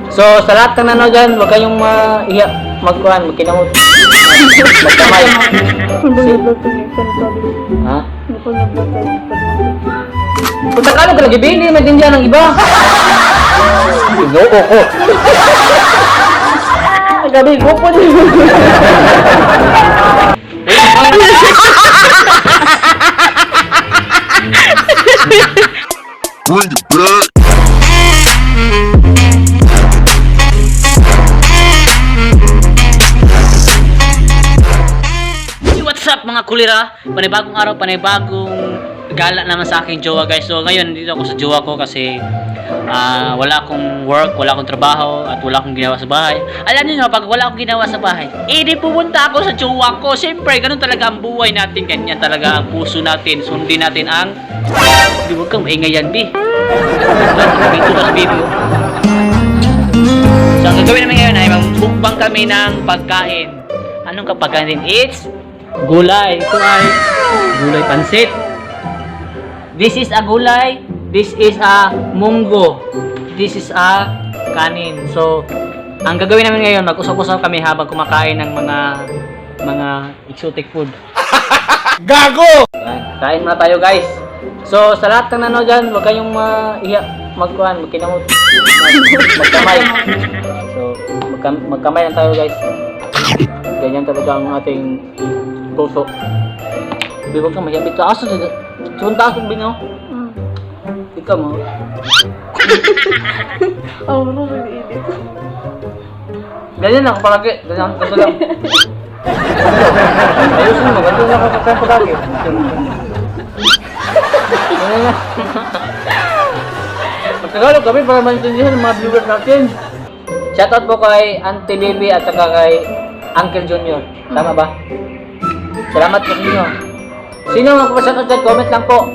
So, sa lahat ng nanonood dyan, huwag kayong maiyak, magkinamot. Magkamay. Ha? Kung Tagalog ka lagi, hindi maintindihan ng iba. Ginoo ko. Gabi, ko po din. Bring it back. What's up mga kulira? Panibagong araw, panibagong gala naman sa aking jowa guys. So ngayon dito ako sa jowa ko kasi wala akong work, wala akong trabaho at wala akong ginawa sa bahay. Alam niyo pag wala akong ginawa sa bahay, di pupunta ako sa jowa ko. Siyempre, ganun talaga ang buhay natin. Ganyan talaga ang puso natin. Sundin natin ang di wag kang maingay yan, B. Dito sa video. So ang gagawin namin ngayon ay magbukbang kami ng pagkain. Anong kapagkain din? It's gulay. Ito ay gulay pansit. This is a gulay. This is a munggo. This is a kanin. So, ang gagawin namin ngayon, mag-usap-usap kami habang kumakain ng mga exotic food. Gago! Kain muna tayo guys. So, sa lahat ng nanonood dyan, huwag kayong maiyak, magkinamot. Magkamay. So, magkamay lang tayo guys. Ganyan talaga ang ating puso. Di ba kang mahiyabit sa aso? Sunta aso bino? Ikaw mo. Ganyan ako palagi. Ganyan ako lang. Ayusin mo. Ganyan ako kakasaya palagi. Ganyan na. Magtagalog kami para maintindihan ng mga viewers natin. Shoutout po kay Auntie Baby at saka kay Uncle Junior. Tama ba? Salamat po sa inyo. Sino magpa-shoutout dyan? Comment lang po.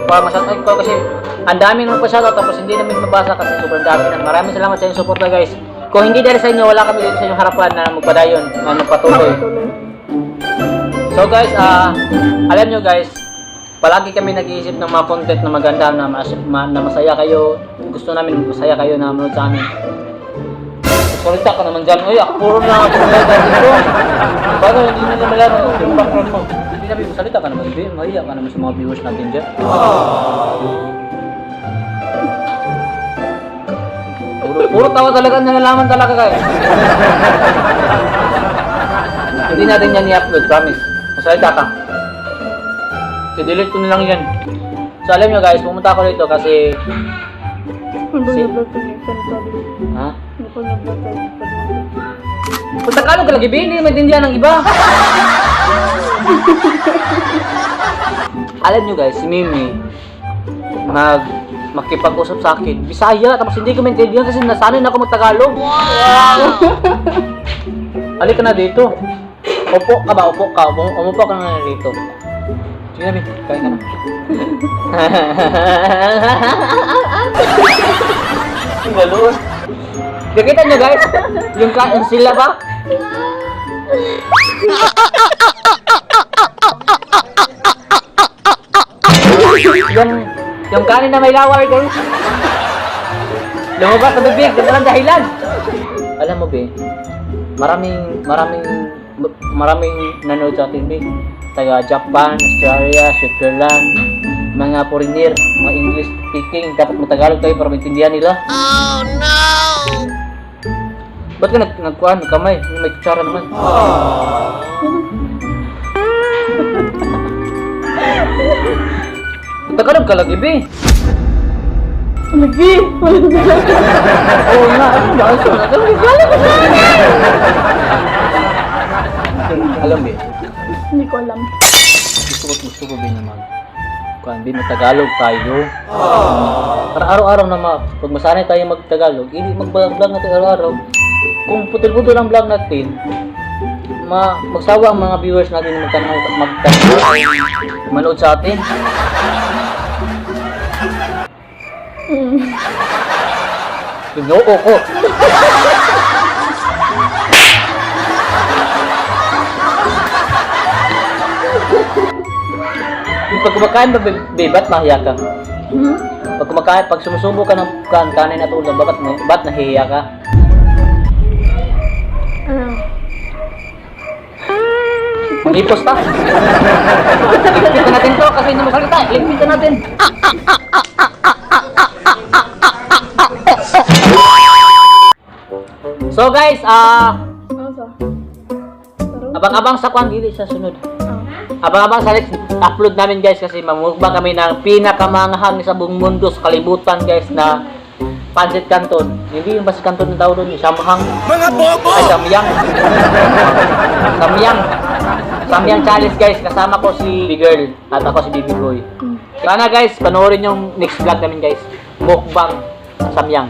Para ma-shoutout ko kasi ang dami naman pa-shoutout tapos hindi namin mabasa kasi sobrang dami na. Maraming salamat sa inyong support guys. Kung hindi dahil sa inyo, wala kami dito sa inyong harapan na magpadayon, na magpatuloy. So guys, alam nyo guys, palagi kami nag-iisip ng mga content na maganda na masaya kayo. Gusto namin masaya kayo na manood sa amin. Salita ka naman dyan. Uy, ako puro na ako dito. Bago, hindi na naman malaman yung background mo. Hindi namin, salita ka naman. Mahiya ka naman sa mga viewers natin dyan. Puro tawa talaga, nalalaman talaga kayo. Hindi natin yan i-upload, promise. Masalita ka. I-delete ko nilang yan. So alam nyo guys, pumunta ako dito kasi... Ha? Kung Tagalog ka lagi, hindi maintindihan ng iba. Alam nyo guys, si Mimi makipag-usap sa akin Bisaya, tapos hindi ko maintindihan kasi nasanay na ako mag-Tagalog. Wow! Halika na dito. Upo ka ba? Upo ka. Umupo ka na dito. Sige na, Mimi. Kain ka na. Ganoon. Nakita nyo guys? Yung kain sila ba? Yung kanin na may lawar guys. Lumabas sa bibig, ganda lang dahilan. Alam mo be, maraming nanood sa atin be. Taga Japan, Australia, Switzerland, mga foreigner, mga English speaking. Dapat matagalog tayo para maintindihan nila. Oh no! Ba't ka nagkuhan, kamay? May kutsara naman. Tagalog ka lagi, be. Lagi? Oo nga, ano ba? Alam, be? Hindi ko alam. Gusto ko, be, naman. Kuhan, be, Tagalog tayo. Para araw-araw na pag masanay tayo mag-Tagalog, hindi mag-vlog natin araw-araw. Kung putol-putol ang vlog natin, magsawa ang mga viewers natin na manood sa atin. Ginoo ko. Yung pag kumakain ba, ba't mahiya ka? Pag kumakain, pag sumusubo ka ng kanin at ulam, ba't nahihiya ka? Mag-ipos ta. Ligpitan natin to kasi hindi masalita. Ligpitan natin. So guys, abang-abang sa kwan, dili sa sunod. Abang-abang sa next upload namin guys kasi mamukbang kami ng pinakamanghang sa buong mundo sa kalibutan guys na Pancit Canton. Hindi yung Pancit Canton na tao doon, yung Samhang. Mga bobo! Ay, Samyang. Samyang challenge guys, kasama ko si B-Girl at ako si Baby Boy. Sana guys, panoorin yung next vlog namin guys. Mukbang Samyang.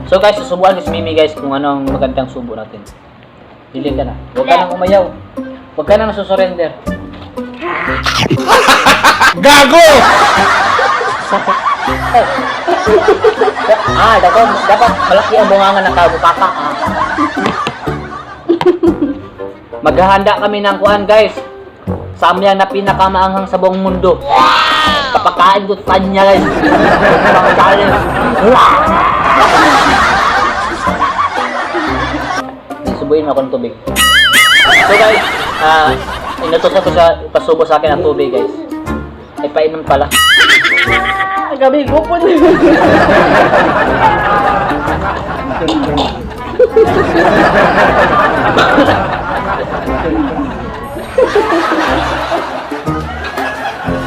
So guys, susubuan ko si Mimi guys kung anong magandang subo natin. Dili ka na. Huwag ka nang umayaw. Huwag ka nang nasusurrender. Gago! Dapat malaki ang bunganga ng kabukaka. Maghahanda kami ng kuan guys. Samyang na pinakamaanghang sa buong mundo. Kapakain ko sa kanya guys. Mga challenge. Subuin mo ako ng tubig. So guys, inutos ako sa ipasubo sa akin ang tubig guys. Ay painom pala. Gabi ko po.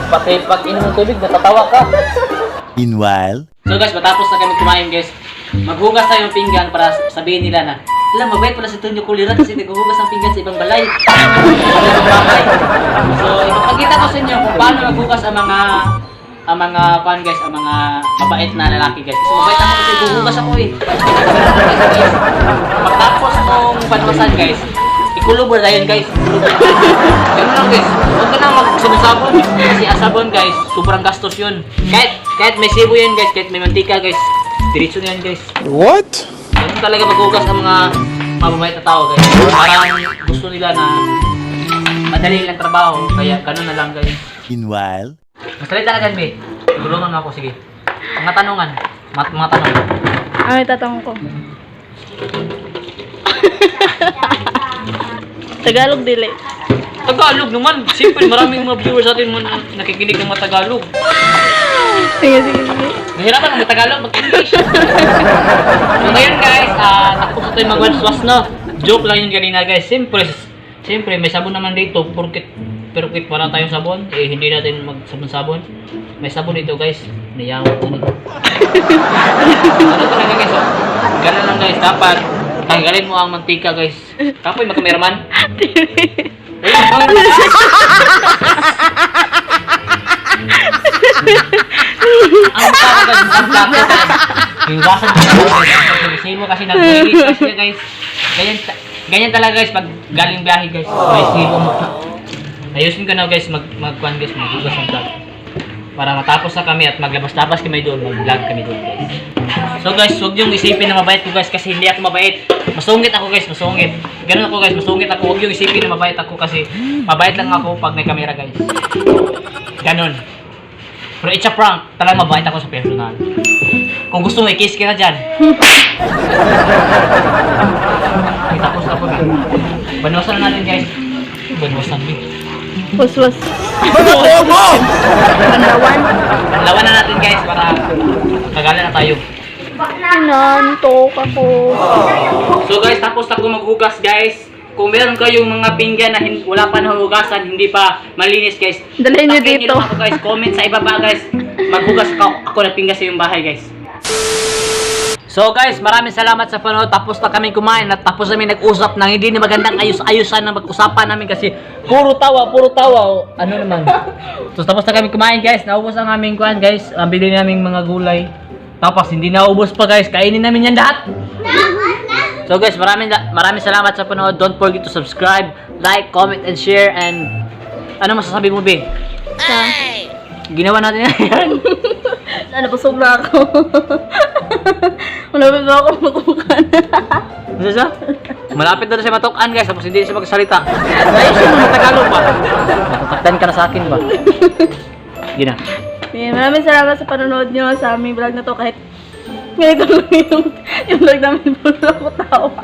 Pati pag inom ng tubig, natatawa ka. Meanwhile, So guys, matapos na kami kumain guys, maghugas tayo ng pinggan para sabihin nila na alam, mabait pala si Tonyo Kulira kasi naghuhugas ng pinggan sa ibang balay. So, ipapakita ko sa inyo kung paano maghugas ang mga kuan guys, ang mga mabait na lalaki guys. Kasi mabait ako kasi naghuhugas ako eh. Pagtapos mong panwasan guys, ikulubor na yun guys. Ganun lang guys. Huwag ka na magsabon kasi ang sabon guys, sobrang gastos yun. Kahit may sibo yan guys, kahit may mantika guys, diretso na yan guys. what? Ganun talaga maghugas ang mga mababait na tao guys. Parang gusto nila na madali lang trabaho, kaya ganun na lang guys. Meanwhile, Masalita ka dyan, Be. Tulungan mo ako, sige. Mga tanungan. Mga tanong. Ano tatanong ko? Tagalog dili. Tagalog naman. Siyempre, maraming mga viewers natin mo nakikinig ng mga Tagalog. Sige, sige, sige. Nahirapan ang mga Tagalog mag-English. So ngayon guys, tapos na tayo mag-waswas no. Joke lang yun kanina guys. Siyempre, may sabon naman dito. Pero kit wala tayong sabon, hindi natin magsabon-sabon. May sabon dito guys. Niyawat na nito. Ano talaga guys? Oh? Ganun lang guys. Dapat tanggalin mo ang mantika guys. Kapoy, magkameraman. Ang tao guys, ang plato guys. Hiwasan ko guys. Sino kasi nag-release kasi guys. Ganyan talaga guys pag galing biyahe guys. May silo mo. Ayusin ko na guys, magkuhan guys, maghugas ng vlog. Para matapos na kami at maglabas-labas kami doon, mag-vlog kami doon guys. So guys, huwag niyong isipin na mabait ko guys kasi hindi ako mabait. Masungit ako guys, masungit. Ganun ako guys, masungit ako. Huwag niyong isipin na mabait ako kasi mabait lang ako pag may camera guys. Ganun. Pero it's a prank, talagang mabait ako sa personal. Kung gusto mo, i-kiss ka na dyan. Okay, tapos na po guys. Banwasan na natin guys. Banwasan din. Waswas. mga bobo! Panlawan. Panlawan na natin guys para kagala na tayo. Nantok ako. So guys, tapos na ko maghugas guys. Kung meron kayong mga pinggan na wala pa nahugasan, hindi pa malinis guys, Dalhin nyo takin dito. lang ako guys, comment sa ibaba guys. Maghugas ako ng pinggan sa iyong bahay guys. So guys, maraming salamat sa panood. Tapos na kami kumain at tapos namin nag-usap ng hindi na magandang ayos-ayusan na mag-usapan namin kasi puro tawa. Ano naman. So tapos na kami kumain guys. Naubos ang aming kuhan guys. Ang bili naming mga gulay. Tapos hindi naubos pa guys. Kainin namin yan lahat. So guys, maraming salamat sa panood. Don't forget to subscribe, like, comment, and share. And ano masasabi mo, Be? Ginawa natin yan. Busog na ako. Malapit na ako matukan. Ano siya? Malapit na siya matukan guys. Tapos hindi siya magsalita. Ayos yun, Tagalog ba? Matatakdan ka na sa akin ba? Gina. Yan, maraming salamat sa panonood nyo sa aming vlog na to kahit ganito lang yung vlog namin puro ako tawa.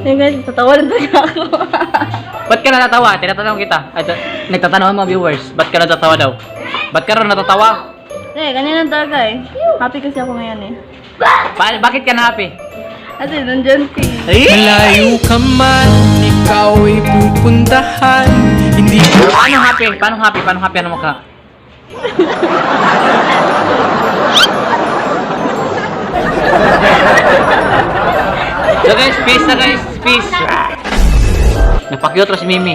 Yan guys, tatawa na talaga ako. Ba't ka natatawa? Tinatanong kita. Ay, nagtatanong ang mga viewers. Ba't ka natatawa daw? Ba't ka rin natatawa? Eh, ganyan lang talaga eh. Happy kasi ako ngayon eh. Bakit ka na happy? Kasi nandyan si... Malayo ka man, ikaw ay pupuntahan. Hindi ko Paano happy? Paano happy? Paano happy? Ano mo ka? So guys, peace na guys. Peace. Napakyutro si Mimi.